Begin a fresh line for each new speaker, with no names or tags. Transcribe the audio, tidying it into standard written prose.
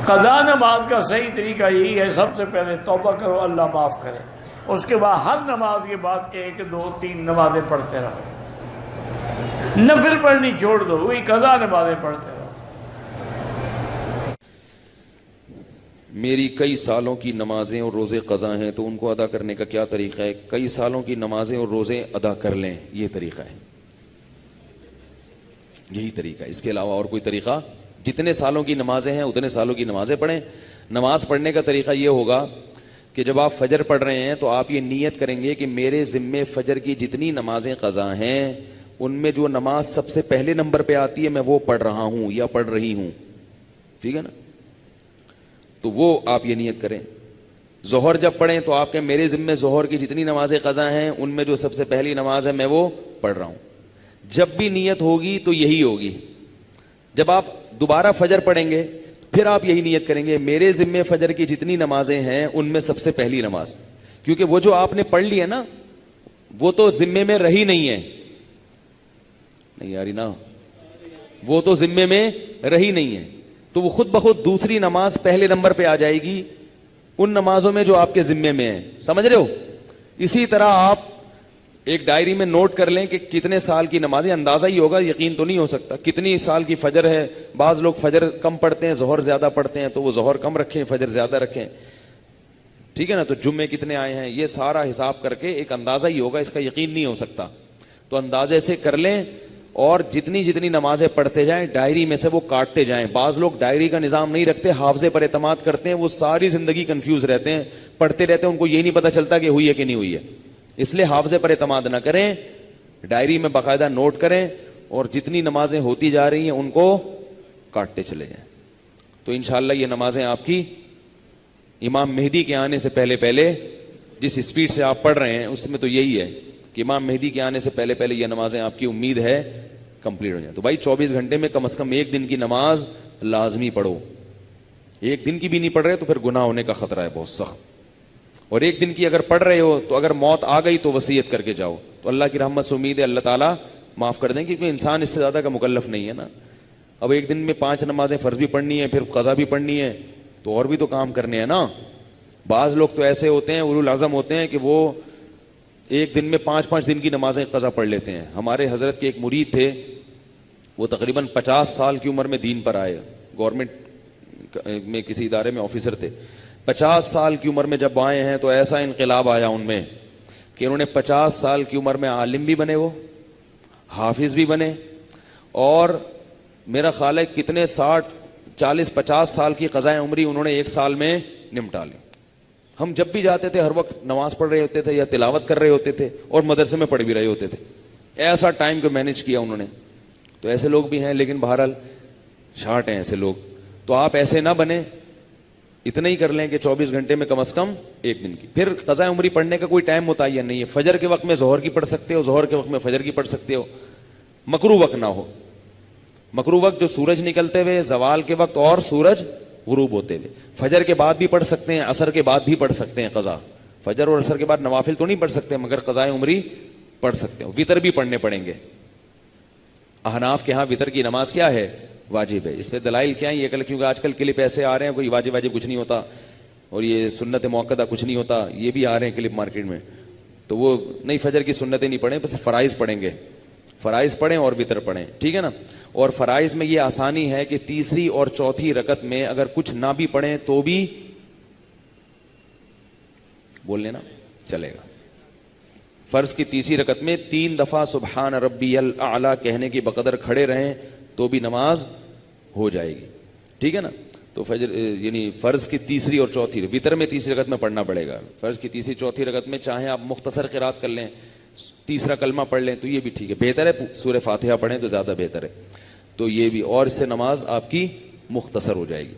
قضا نماز کا صحیح طریقہ یہی ہے، سب سے پہلے توبہ کرو، اللہ معاف کرے، اس کے بعد ہر نماز کے بعد 1 2 3 نمازیں پڑھتے رہو، نفل پڑھنی چھوڑ دو، وہی قضا نمازیں پڑھتے رہو۔
میری کئی سالوں کی نمازیں اور روزے قضا ہیں تو ان کو ادا کرنے کا کیا طریقہ ہے؟ کئی سالوں کی نمازیں اور روزے ادا کر لیں، یہ طریقہ ہے، یہی طریقہ ہے، اس کے علاوہ اور کوئی طریقہ؟ جتنے سالوں کی نمازیں ہیں اتنے سالوں کی نمازیں پڑھیں۔ نماز پڑھنے کا طریقہ یہ ہوگا کہ جب آپ فجر پڑھ رہے ہیں تو آپ یہ نیت کریں گے کہ میرے ذمے فجر کی جتنی نمازیں قضا ہیں ان میں جو نماز سب سے پہلے نمبر پہ آتی ہے میں وہ پڑھ رہا ہوں یا پڑھ رہی ہوں، ٹھیک ہے نا؟ تو وہ آپ یہ نیت کریں۔ ظہر جب پڑھیں تو آپ کے میرے ذمے ظہر کی جتنی نمازیں قضا ہیں ان میں جو سب سے پہلی نماز ہے میں وہ پڑھ رہا ہوں۔ جب بھی نیت ہوگی تو یہی ہوگی۔ جب آپ دوبارہ فجر پڑھیں گے پھر آپ یہی نیت کریں گے میرے ذمے فجر کی جتنی نمازیں ہیں ان میں سب سے پہلی نماز، کیونکہ وہ جو آپ نے پڑھ لی ہے نا وہ تو ذمے میں رہی نہیں ہے، نہیں یاری نا، وہ تو ذمے میں رہی نہیں ہے، تو وہ خود بخود دوسری نماز پہلے نمبر پہ آ جائے گی ان نمازوں میں جو آپ کے ذمے میں ہیں، سمجھ رہے ہو؟ اسی طرح آپ ایک ڈائری میں نوٹ کر لیں کہ کتنے سال کی نمازیں، اندازہ ہی ہوگا، یقین تو نہیں ہو سکتا، کتنی سال کی فجر ہے۔ بعض لوگ فجر کم پڑھتے ہیں ظہر زیادہ پڑھتے ہیں تو وہ ظہر کم رکھیں فجر زیادہ رکھیں، ٹھیک ہے نا؟ تو جمعے کتنے آئے ہیں یہ سارا حساب کر کے ایک اندازہ ہی ہوگا، اس کا یقین نہیں ہو سکتا، تو اندازے سے کر لیں اور جتنی جتنی نمازیں پڑھتے جائیں ڈائری میں سے وہ کاٹتے جائیں۔ بعض لوگ ڈائری کا نظام نہیں رکھتے، حافظے پر اعتماد کرتے ہیں، وہ ساری زندگی کنفیوز رہتے ہیں، پڑھتے رہتے ہیں، ان کو یہ نہیں پتہ چلتا کہ ہوئی ہے کہ نہیں ہوئی ہے۔ اس لیے حافظے پر اعتماد نہ کریں، ڈائری میں باقاعدہ نوٹ کریں اور جتنی نمازیں ہوتی جا رہی ہیں ان کو کاٹتے چلے جائیں، تو انشاءاللہ یہ نمازیں آپ کی امام مہدی کے آنے سے پہلے پہلے، جس اسپیڈ سے آپ پڑھ رہے ہیں اس میں تو یہی ہے کہ امام مہدی کے آنے سے پہلے پہلے یہ نمازیں آپ کی امید ہے کمپلیٹ ہو جائیں۔ تو بھائی 24 گھنٹے میں کم از کم ایک دن کی نماز لازمی پڑھو، ایک دن کی بھی نہیں پڑھ رہے تو پھر گناہ ہونے کا خطرہ ہے بہت سخت، اور ایک دن کی اگر پڑھ رہے ہو تو اگر موت آ گئی تو وصیت کر کے جاؤ، تو اللہ کی رحمت سے امید ہے اللہ تعالیٰ معاف کر دیں، کیونکہ انسان اس سے زیادہ کا مکلف نہیں ہے نا۔ اب ایک دن میں 5 نمازیں فرض بھی پڑھنی ہے، پھر قضا بھی پڑھنی ہے، تو اور بھی تو کام کرنے ہیں نا۔ بعض لوگ تو ایسے ہوتے ہیں اولو العزم ہوتے ہیں کہ وہ ایک دن میں 5 دن کی نمازیں قضا پڑھ لیتے ہیں۔ ہمارے حضرت کے ایک مرید تھے، وہ تقریباً 50 سال کی عمر میں دین پر آئے، گورنمنٹ میں کسی ادارے میں آفیسر تھے۔ 50 سال کی عمر میں جب آئے ہیں تو ایسا انقلاب آیا ان میں کہ انہوں نے 50 سال کی عمر میں عالم بھی بنے، وہ حافظ بھی بنے، اور میرا خیال ہے کتنے 60 40 50 سال کی قضائے عمری انہوں نے ایک سال میں نمٹا لی۔ ہم جب بھی جاتے تھے ہر وقت نماز پڑھ رہے ہوتے تھے یا تلاوت کر رہے ہوتے تھے اور مدرسے میں پڑھ بھی رہے ہوتے تھے، ایسا ٹائم کو مینیج کیا انہوں نے۔ تو ایسے لوگ بھی ہیں، لیکن بہرحال شارٹ ہیں ایسے لوگ، تو آپ ایسے نہ بنیں، اتنا ہی کر لیں کہ 24 گھنٹے میں کم از کم ایک دن کی۔ پھر قضاء عمری پڑھنے کا کوئی ٹائم متعین نہیں ہے، فجر کے وقت میں ظہر کی پڑھ سکتے ہو، ظہر کے وقت میں فجر کی پڑھ سکتے ہو، مکروہ وقت نہ ہو۔ مکروہ وقت جو سورج نکلتے ہوئے، زوال کے وقت اور سورج غروب ہوتے ہوئے، فجر کے بعد بھی پڑھ سکتے ہیں، عصر کے بعد بھی پڑھ سکتے ہیں قضا، فجر اور عصر کے بعد نوافل تو نہیں پڑھ سکتے مگر قضاء عمری پڑھ سکتے ہو۔ وتر بھی پڑھنے پڑیں گے، احناف کے ہاں وتر کی نماز کیا ہے؟ واجب ہے۔ اس پہ دلائل کیا ہے؟ یہ کیونکہ آج کل کلپ ایسے آ رہے ہیں، کوئی واجب کچھ نہیں ہوتا اور یہ سنت موقدہ کچھ نہیں ہوتا، یہ بھی آ رہے ہیں کلپ مارکیٹ میں، تو وہ نہیں، فجر کی سنتیں نہیں پڑھیں، بس فرائض پڑھیں گے، فرائض پڑھیں اور وتر پڑھیں، ٹھیک ہے نا؟ اور فرائض میں یہ آسانی ہے کہ تیسری اور چوتھی رکعت میں اگر کچھ نہ بھی پڑھیں تو بھی بول لینا چلے گا۔ فرض کی تیسری رکعت میں 3 دفعہ سبحان ربی الاعلی کہنے کی بقدر کھڑے رہیں تو بھی نماز ہو جائے گی، ٹھیک ہے نا؟ تو فجر یعنی فرض کی تیسری اور چوتھی، وتر میں تیسری رکعت میں پڑھنا پڑے گا، فرض کی تیسری چوتھی رکعت میں چاہیں آپ مختصر قرات کر لیں، تیسرا کلمہ پڑھ لیں تو یہ بھی ٹھیک ہے، بہتر ہے سورہ فاتحہ پڑھیں تو زیادہ بہتر ہے، تو یہ بھی، اور اس سے نماز آپ کی مختصر ہو جائے گی۔